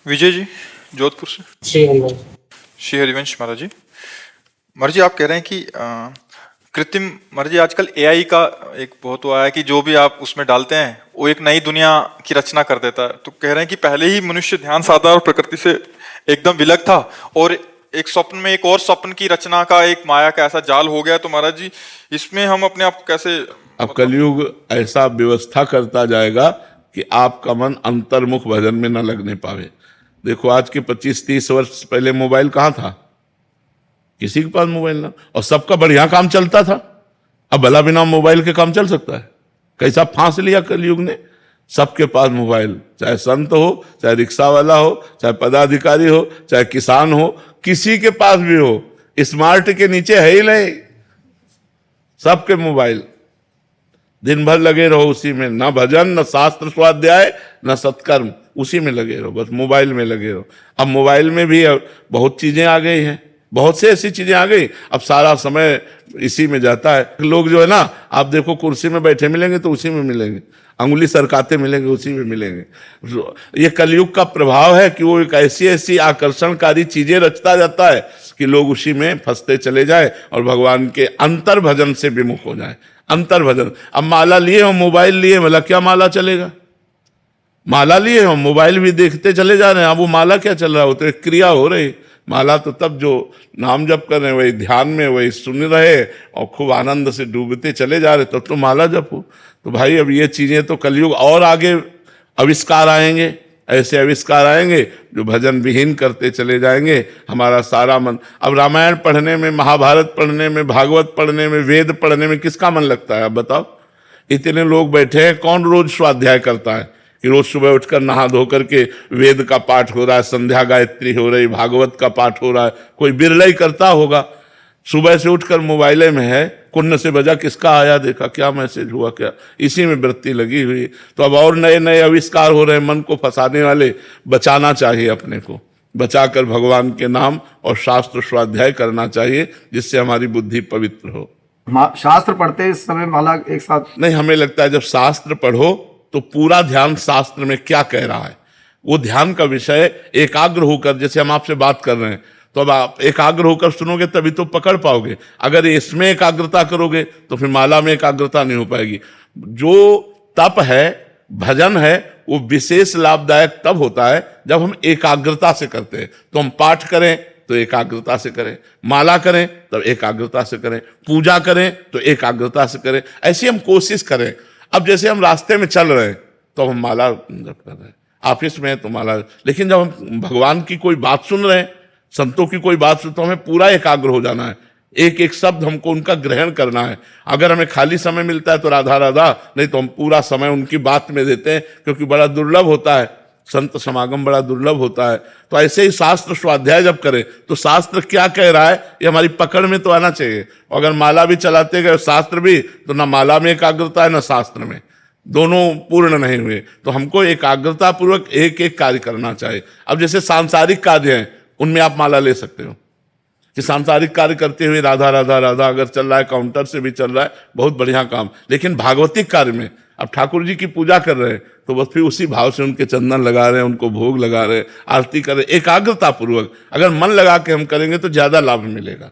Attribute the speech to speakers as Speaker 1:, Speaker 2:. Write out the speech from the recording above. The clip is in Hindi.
Speaker 1: विजय जी, जोधपुर से।
Speaker 2: श्री हरिवंश।
Speaker 1: श्री हरिवंश महाराज जी। महाराज जी, आप कह रहे हैं कि कृत्रिम, महाराज जी आजकल एआई का एक बहुत वो आया है कि जो भी आप उसमें डालते हैं वो एक नई दुनिया की रचना कर देता है। तो कह रहे हैं कि पहले ही मनुष्य ध्यान साधना और प्रकृति से एकदम विलग था और एक स्वप्न में एक और स्वप्न की रचना का एक माया का ऐसा जाल हो गया। तो महाराज जी, इसमें हम अपने आप को कैसे,
Speaker 3: अब कलयुग ऐसा व्यवस्था करता जाएगा कि आपका मन अंतर्मुख भजन में न लगने पावे। देखो, आज के 25-30 वर्ष पहले मोबाइल कहाँ था? किसी के पास मोबाइल ना, और सबका बढ़िया काम चलता था। अब भला बिना मोबाइल के काम चल सकता है? कैसा फांस लिया कलयुग ने। सबके पास मोबाइल, चाहे संत हो, चाहे रिक्शा वाला हो, चाहे पदाधिकारी हो, चाहे किसान हो, किसी के पास भी हो, स्मार्ट के नीचे है ही नहीं, सबके मोबाइल। दिन भर लगे रहो उसी में, ना भजन, ना शास्त्र स्वाध्याय, ना सत्कर्म, उसी में लगे रहो, बस मोबाइल में लगे रहो। अब मोबाइल में भी बहुत चीजें आ गई हैं, बहुत से ऐसी चीजें आ गई, अब सारा समय इसी में जाता है। लोग जो है ना, आप देखो कुर्सी में बैठे मिलेंगे तो उसी में मिलेंगे, अंगुली सरकाते मिलेंगे उसी में मिलेंगे। ये कलयुग का प्रभाव है कि वो एक ऐसी ऐसी आकर्षणकारी चीजें रचता जाता है कि लोग उसी में फंसते चले जाए और भगवान के अंतर भजन से विमुख हो जाए। अंतर भजन, अब माला लिए हो, मोबाइल लिए, मतलब क्या माला चलेगा? माला लिए हो, मोबाइल भी देखते चले जा रहे हैं, अब वो माला क्या चल रहा है? वो तो एक क्रिया हो रही। माला तो तब जो नाम जप कर रहे हैं, वही ध्यान में, वही सुन रहे और खूब आनंद से डूबते चले जा रहे, तब तो माला जप हो। तो भाई, अब ये चीजें तो कलयुग और आगे आविष्कार आएंगे, ऐसे आविष्कार आएंगे जो भजन विहीन करते चले जाएंगे हमारा सारा मन। अब रामायण पढ़ने में, महाभारत पढ़ने में, भागवत पढ़ने में, वेद पढ़ने में किसका मन लगता है? अब बताओ, इतने लोग बैठे हैं, कौन रोज स्वाध्याय करता है कि रोज सुबह उठकर नहा धो करके वेद का पाठ हो रहा है, संध्या गायत्री हो रही, भागवत का पाठ हो रहा है? कोई बिरला ही करता होगा। सुबह से उठकर मोबाइले में है, कुन्न से बजा, किसका आया देखा, क्या मैसेज हुआ, क्या, इसी में वृत्ति लगी हुई। तो अब और नए नए आविष्कार हो रहे हैं मन को फंसाने वाले। बचाना चाहिए अपने को, बचाकर भगवान के नाम और शास्त्र स्वाध्याय करना चाहिए, जिससे हमारी बुद्धि पवित्र हो।
Speaker 2: शास्त्र पढ़ते इस समय माला एक साथ
Speaker 3: नहीं, हमें लगता है जब शास्त्र पढ़ो तो पूरा ध्यान शास्त्र में क्या कह रहा है, वो ध्यान का विषय एकाग्र होकर, जैसे हम आपसे बात कर रहे हैं, तो अब आप एकाग्र होकर सुनोगे तभी तो पकड़ पाओगे। अगर इसमें एकाग्रता करोगे तो फिर माला में एकाग्रता नहीं हो पाएगी। जो तप है, भजन है, वो विशेष लाभदायक तब होता है जब हम एकाग्रता से करते हैं। तो हम पाठ करें तो एकाग्रता से करें, माला करें तब एकाग्रता से करें, पूजा करें तो एकाग्रता से करें, ऐसी हम कोशिश करें। अब जैसे हम रास्ते में चल रहे हैं तो हम माला जप कर रहे हैं, ऑफिस में तो माला, लेकिन जब हम भगवान की कोई बात सुन रहे हैं, संतों की कोई बात सुन, तो हमें पूरा एकाग्र हो जाना है, एक एक शब्द हमको उनका ग्रहण करना है। अगर हमें खाली समय मिलता है तो राधा राधा, नहीं तो हम पूरा समय उनकी बात में देते हैं, क्योंकि बड़ा दुर्लभ होता है, संत समागम बड़ा दुर्लभ होता है। तो ऐसे ही शास्त्र स्वाध्याय जब करें तो शास्त्र क्या कह रहा है ये हमारी पकड़ में तो आना चाहिए। अगर माला भी चलाते गए शास्त्र भी, तो ना माला में एकाग्रता है ना शास्त्र में, दोनों पूर्ण नहीं हुए। तो हमको एकाग्रता पूर्वक एक एक कार्य करना चाहिए। अब जैसे सांसारिक कार्य हैं, उनमें आप माला ले सकते हो कि सांसारिक कार्य करते हुए राधा राधा राधा अगर चल रहा है, काउंटर से भी चल रहा है, बहुत बढ़िया काम। लेकिन भागवतिक कार्य में अब ठाकुर जी की पूजा कर रहे हैं तो बस फिर उसी भाव से उनके चंदन लगा रहे हैं, उनको भोग लगा रहे हैं, आरती कर रहे हैं, एकाग्रता पूर्वक अगर मन लगा के हम करेंगे तो ज्यादा लाभ मिलेगा।